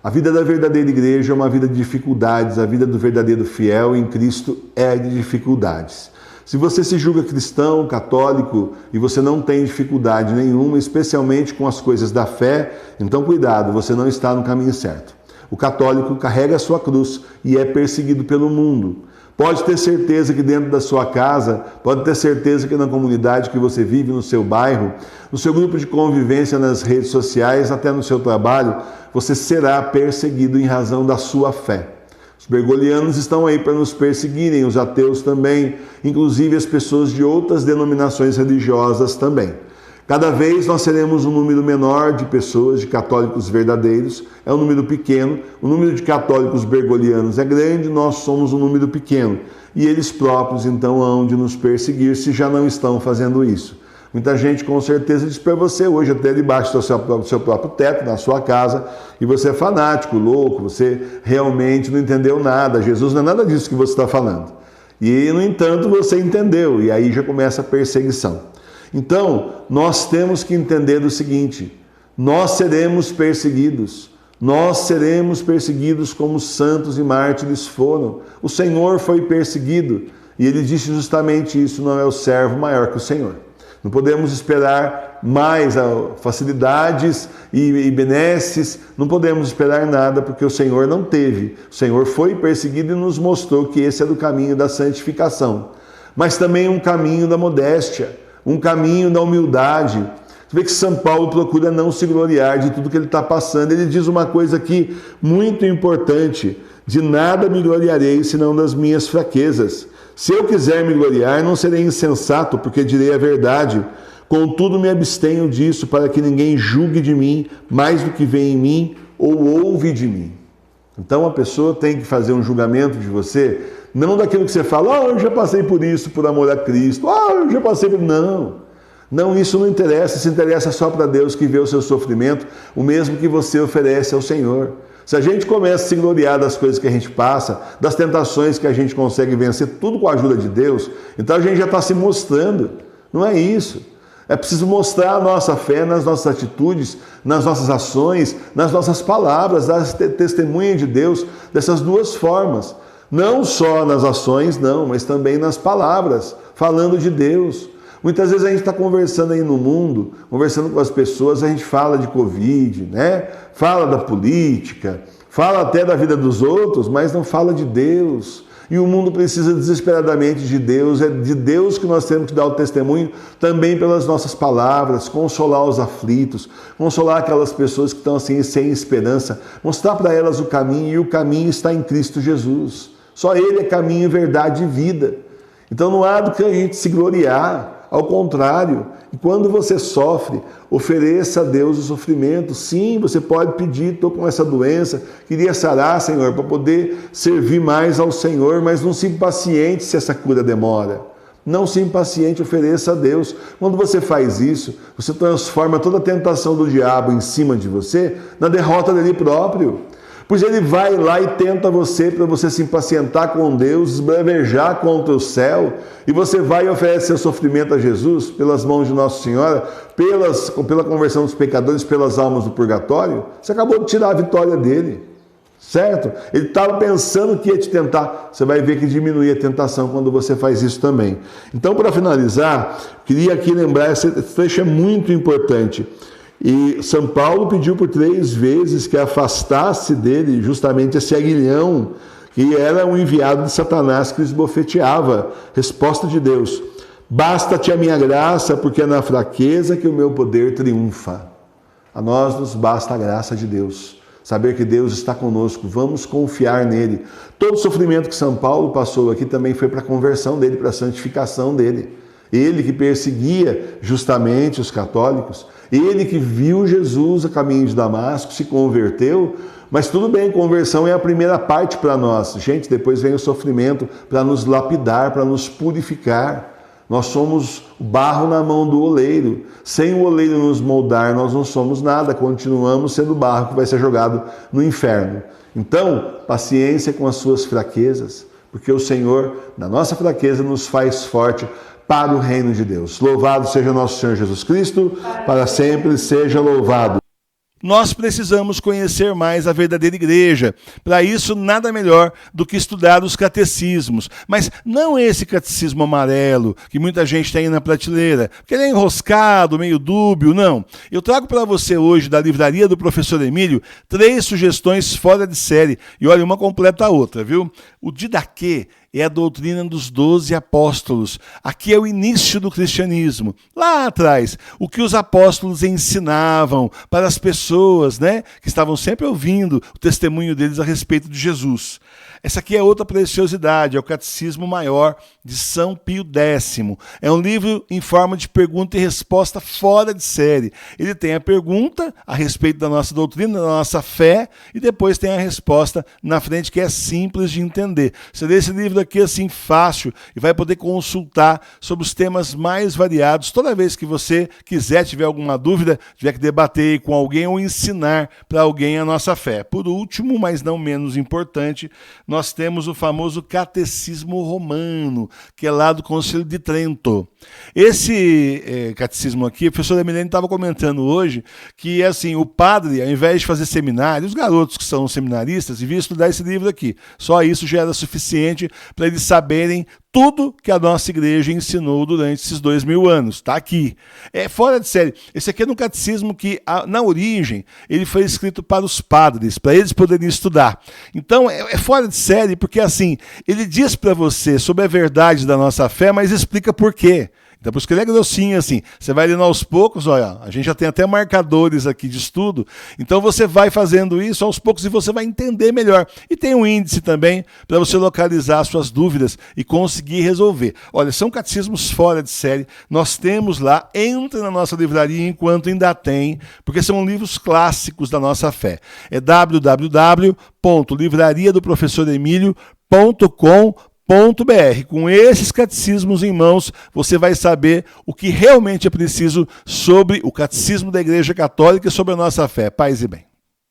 A vida da verdadeira igreja é uma vida de dificuldades, a vida do verdadeiro fiel em Cristo é de dificuldades. Se você se julga cristão, católico, e você não tem dificuldade nenhuma, especialmente com as coisas da fé, então cuidado, você não está no caminho certo. O católico carrega a sua cruz e é perseguido pelo mundo. Pode ter certeza que dentro da sua casa, pode ter certeza que na comunidade que você vive, no seu bairro, no seu grupo de convivência nas redes sociais, até no seu trabalho, você será perseguido em razão da sua fé. Os bergolianos estão aí para nos perseguirem, os ateus também, inclusive as pessoas de outras denominações religiosas também. Cada vez nós seremos um número menor de pessoas, de católicos verdadeiros, é um número pequeno. O número de católicos bergolianos é grande, nós somos um número pequeno. E eles próprios, então, hão de nos perseguir se já não estão fazendo isso. Muita gente, com certeza, diz para você hoje, até debaixo do seu próprio teto, na sua casa, e você é fanático, louco, você realmente não entendeu nada. Jesus não é nada disso que você está falando. E, no entanto, você entendeu, e aí já começa a perseguição. Então, nós temos que entender o seguinte: nós seremos perseguidos como os santos e mártires foram. O Senhor foi perseguido e ele disse justamente isso: não é o servo maior que o Senhor. Não podemos esperar mais facilidades e benesses, não podemos esperar nada, porque o Senhor não teve. O Senhor foi perseguido e nos mostrou que esse é o caminho da santificação, mas também um caminho da modéstia, um caminho da humildade. Você vê que São Paulo procura não se gloriar de tudo que ele está passando. Ele diz uma coisa aqui muito importante: de nada me gloriarei senão das minhas fraquezas. Se eu quiser me gloriar, não serei insensato, porque direi a verdade. Contudo, me abstenho disso, para que ninguém julgue de mim mais do que vê em mim ou ouve de mim. Então a pessoa tem que fazer um julgamento de você, não daquilo que você fala: eu já passei por isso por amor a Cristo, eu já passei por... Não, isso não interessa, isso interessa só para Deus, que vê o seu sofrimento, o mesmo que você oferece ao Senhor. Se a gente começa a se gloriar das coisas que a gente passa, das tentações que a gente consegue vencer, tudo com a ajuda de Deus, então a gente já está se mostrando. Não é isso. É preciso mostrar a nossa fé nas nossas atitudes, nas nossas ações, nas nossas palavras, dar testemunha de Deus dessas duas formas. Não só nas ações, não, mas também nas palavras, falando de Deus. Muitas vezes a gente está conversando aí no mundo, conversando com as pessoas, a gente fala de Covid, né? Fala da política, fala até da vida dos outros, mas não fala de Deus. E o mundo precisa desesperadamente de Deus, é de Deus que nós temos que dar o testemunho também pelas nossas palavras, consolar os aflitos, consolar aquelas pessoas que estão assim sem esperança, mostrar para elas o caminho, e o caminho está em Cristo Jesus. Só Ele é caminho, verdade e vida. Então não há do que a gente se gloriar. Ao contrário, quando você sofre, ofereça a Deus o sofrimento. Sim, você pode pedir: estou com essa doença, queria sarar, Senhor, para poder servir mais ao Senhor, mas não se impaciente se essa cura demora. Não se impaciente, ofereça a Deus. Quando você faz isso, você transforma toda a tentação do diabo em cima de você na derrota dele próprio. Pois ele vai lá e tenta você para você se impacientar com Deus, esbravejar contra o céu, e você vai e oferece seu sofrimento a Jesus pelas mãos de Nossa Senhora, pela conversão dos pecadores, pelas almas do purgatório. Você acabou de tirar a vitória dele, certo? Ele estava pensando que ia te tentar. Você vai ver que diminui a tentação quando você faz isso também. Então, para finalizar, queria aqui lembrar, esse trecho é muito importante. E São Paulo pediu por 3 vezes que afastasse dele justamente esse aguilhão, que era um enviado de Satanás que esbofeteava. Resposta de Deus: basta-te a minha graça, porque é na fraqueza que o meu poder triunfa. A nós nos basta a graça de Deus. Saber que Deus está conosco, vamos confiar nele. Todo o sofrimento que São Paulo passou aqui também foi para a conversão dele, para a santificação dele. Ele que perseguia justamente os católicos, ele que viu Jesus a caminho de Damasco, se converteu, mas tudo bem, conversão é a primeira parte para nós. Gente, depois vem o sofrimento para nos lapidar, para nos purificar. Nós somos barro na mão do oleiro. Sem o oleiro nos moldar, nós não somos nada, continuamos sendo barro que vai ser jogado no inferno. Então, paciência com as suas fraquezas, porque o Senhor, na nossa fraqueza, nos faz forte para o reino de Deus. Louvado seja nosso Senhor Jesus Cristo, para sempre seja louvado. Nós precisamos conhecer mais a verdadeira igreja. Para isso, nada melhor do que estudar os catecismos. Mas não esse catecismo amarelo, que muita gente tem aí na prateleira, porque ele é enroscado, meio dúbio, não. Eu trago para você hoje, da livraria do professor Emílio, 3 sugestões fora de série. E olha, uma completa a outra, viu? O Didaquê é a doutrina dos 12 apóstolos. Aqui é o início do cristianismo. Lá atrás, o que os apóstolos ensinavam para as pessoas, né, que estavam sempre ouvindo o testemunho deles a respeito de Jesus. Essa aqui é outra preciosidade, é o Catecismo Maior de São Pio X. É um livro em forma de pergunta e resposta fora de série. Ele tem a pergunta a respeito da nossa doutrina, da nossa fé, e depois tem a resposta na frente, que é simples de entender. Você lê esse livro aqui assim fácil e vai poder consultar sobre os temas mais variados. Toda vez que você quiser, tiver alguma dúvida, tiver que debater com alguém ou ensinar para alguém a nossa fé. Por último, mas não menos importante, nós temos o famoso Catecismo Romano, que é lá do Concílio de Trento. Esse catecismo aqui, o professor Emiliano estava comentando hoje, que assim, o padre, ao invés de fazer seminário, os garotos que são seminaristas, deviam estudar esse livro aqui. Só isso já era suficiente para eles saberem tudo que a nossa igreja ensinou durante esses 2000 anos. Está aqui. É fora de série. Esse aqui é um catecismo que, na origem, ele foi escrito para os padres, para eles poderem estudar. Então, é fora de série porque, assim, ele diz para você sobre a verdade da nossa fé, mas explica por quê. Então, por isso que ele é grossinho assim. Você vai lendo aos poucos, olha, a gente já tem até marcadores aqui de estudo. Então, você vai fazendo isso aos poucos e você vai entender melhor. E tem um índice também para você localizar as suas dúvidas e conseguir resolver. Olha, são catecismos fora de série. Nós temos lá, entra na nossa livraria enquanto ainda tem, porque são livros clássicos da nossa fé. É www.livrariadoprofessoremilio.com.br. Com esses catecismos em mãos, você vai saber o que realmente é preciso sobre o catecismo da Igreja Católica e sobre a nossa fé. Paz e bem.